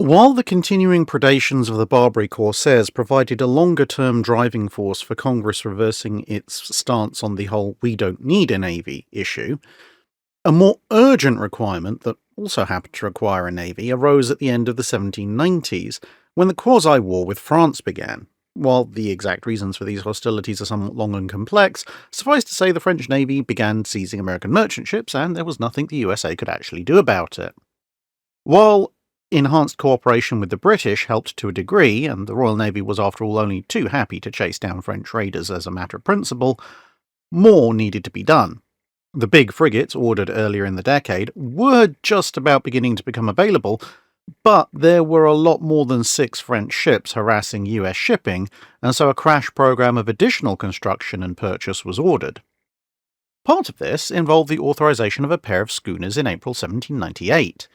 While the continuing predations of the Barbary corsairs provided a longer-term driving force for Congress reversing its stance on the whole "we don't need a navy" issue, a more urgent requirement that also happened to require a navy arose at the end of the 1790s, when the Quasi-War with France began. While the exact reasons for these hostilities are somewhat long and complex, suffice to say the French Navy began seizing American merchant ships, and there was nothing the USA could actually do about it. While enhanced cooperation with the British helped to a degree, and the Royal Navy was after all only too happy to chase down French raiders as a matter of principle, more needed to be done. The big frigates ordered earlier in the decade were just about beginning to become available, but there were a lot more than 6 French ships harassing US shipping, and so a crash program of additional construction and purchase was ordered. Part of this involved the authorization of a pair of schooners in April 1798.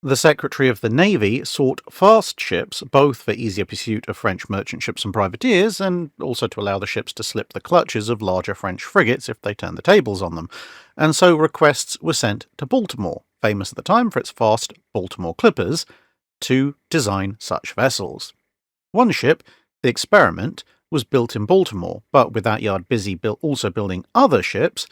The Secretary of the Navy sought fast ships, both for easier pursuit of French merchant ships and privateers, and also to allow the ships to slip the clutches of larger French frigates if they turned the tables on them, and so requests were sent to Baltimore, famous at the time for its fast Baltimore clippers, to design such vessels. One ship, the Experiment, was built in Baltimore, but with that yard busy also building other ships,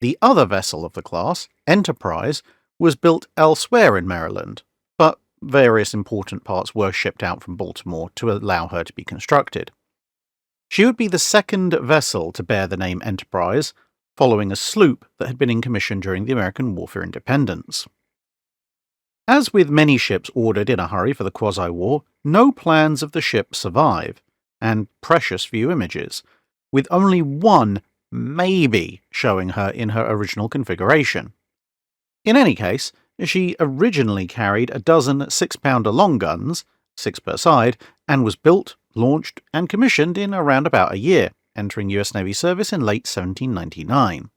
the other vessel of the class, Enterprise, was built elsewhere in Maryland, but various important parts were shipped out from Baltimore to allow her to be constructed. She would be the second vessel to bear the name Enterprise, following a sloop that had been in commission during the American War for Independence. As with many ships ordered in a hurry for the Quasi-War, no plans of the ship survive, and precious few images, with only one maybe showing her in her original configuration. In any case, she originally carried a dozen 6-pounder long guns, 6 per side, and was built, launched, and commissioned in around about a year, entering US Navy service in late 1799.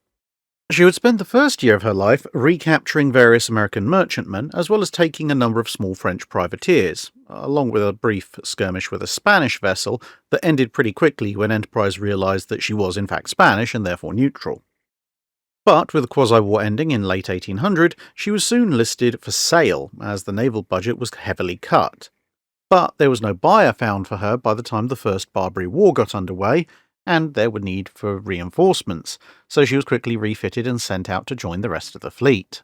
She would spend the first year of her life recapturing various American merchantmen, as well as taking a number of small French privateers, along with a brief skirmish with a Spanish vessel that ended pretty quickly when Enterprise realized that she was in fact Spanish and therefore neutral. But with the Quasi-War ending in late 1800, she was soon listed for sale, as the naval budget was heavily cut. But there was no buyer found for her by the time the First Barbary War got underway, and there were need for reinforcements, so she was quickly refitted and sent out to join the rest of the fleet.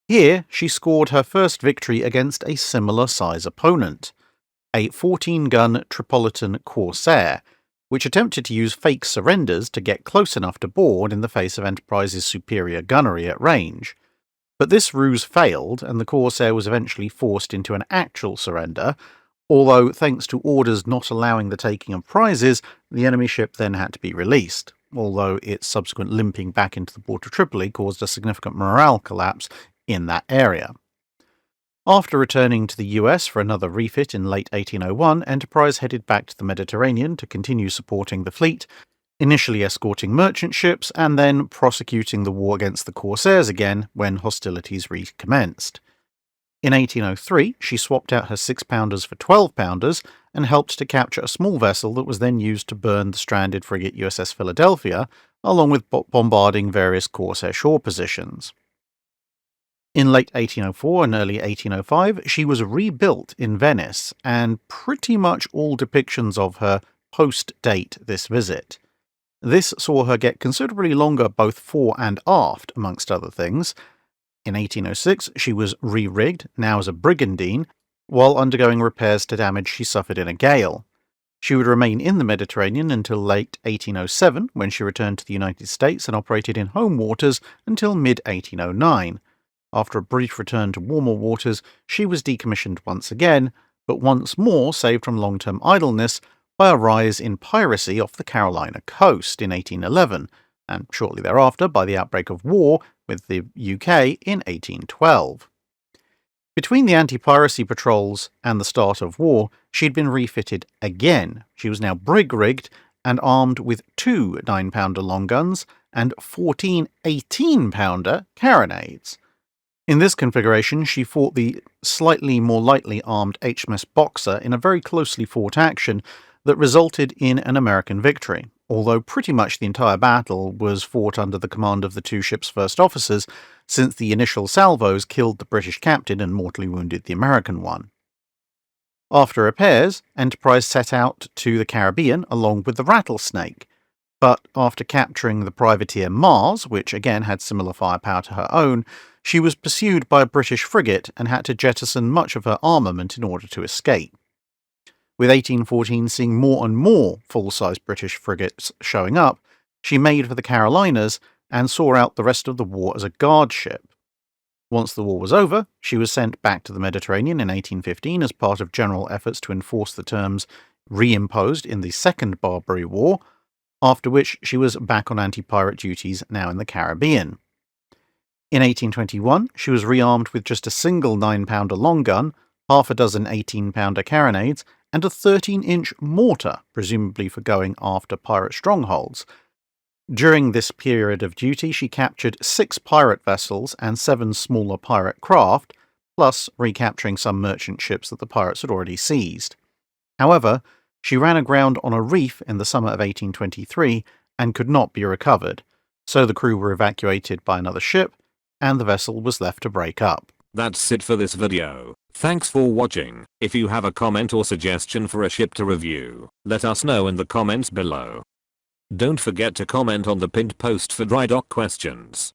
Here, she scored her first victory against a similar size opponent, a 14-gun Tripolitan Corsair, which attempted to use fake surrenders to get close enough to board in the face of Enterprise's superior gunnery at range. But this ruse failed, and the Corsair was eventually forced into an actual surrender, although thanks to orders not allowing the taking of prizes, the enemy ship then had to be released, although its subsequent limping back into the port of Tripoli caused a significant morale collapse in that area. After returning to the US for another refit in late 1801, Enterprise headed back to the Mediterranean to continue supporting the fleet, initially escorting merchant ships and then prosecuting the war against the Corsairs again when hostilities recommenced. In 1803, she swapped out her 6-pounders for 12-pounders and helped to capture a small vessel that was then used to burn the stranded frigate USS Philadelphia, along with bombarding various Corsair shore positions. In late 1804 and early 1805, she was rebuilt in Venice, and pretty much all depictions of her post-date this visit. This saw her get considerably longer both fore and aft, amongst other things. In 1806, she was re-rigged, now as a brigandine, while undergoing repairs to damage she suffered in a gale. She would remain in the Mediterranean until late 1807, when she returned to the United States and operated in home waters until mid-1809. After a brief return to warmer waters, she was decommissioned once again, but once more saved from long-term idleness by a rise in piracy off the Carolina coast in 1811, and shortly thereafter by the outbreak of war with the UK in 1812. Between the anti-piracy patrols and the start of war, she'd been refitted again. She was now brig-rigged and armed with 2 9-pounder long guns and 14 18-pounder carronades. In this configuration, she fought the slightly more lightly armed HMS Boxer in a very closely fought action that resulted in an American victory, although pretty much the entire battle was fought under the command of the 2 ships' first officers, since the initial salvos killed the British captain and mortally wounded the American one. After repairs, Enterprise set out to the Caribbean along with the Rattlesnake, but after capturing the privateer Mars, which again had similar firepower to her own, she was pursued by a British frigate and had to jettison much of her armament in order to escape. With 1814 seeing more and more full-size British frigates showing up, she made for the Carolinas and saw out the rest of the war as a guard ship. Once the war was over, she was sent back to the Mediterranean in 1815 as part of general efforts to enforce the terms reimposed in the Second Barbary War, after which she was back on anti-pirate duties now in the Caribbean. In 1821, she was rearmed with just a single 9-pounder long gun, half a dozen 18-pounder carronades, and a 13-inch mortar, presumably for going after pirate strongholds. During this period of duty, she captured 6 pirate vessels and 7 smaller pirate craft, plus recapturing some merchant ships that the pirates had already seized. However, she ran aground on a reef in the summer of 1823 and could not be recovered, so the crew were evacuated by another ship, and the vessel was left to break up. That's it for this video. Thanks for watching. If you have a comment or suggestion for a ship to review, let us know in the comments below. Don't forget to comment on the pinned post for dry dock questions.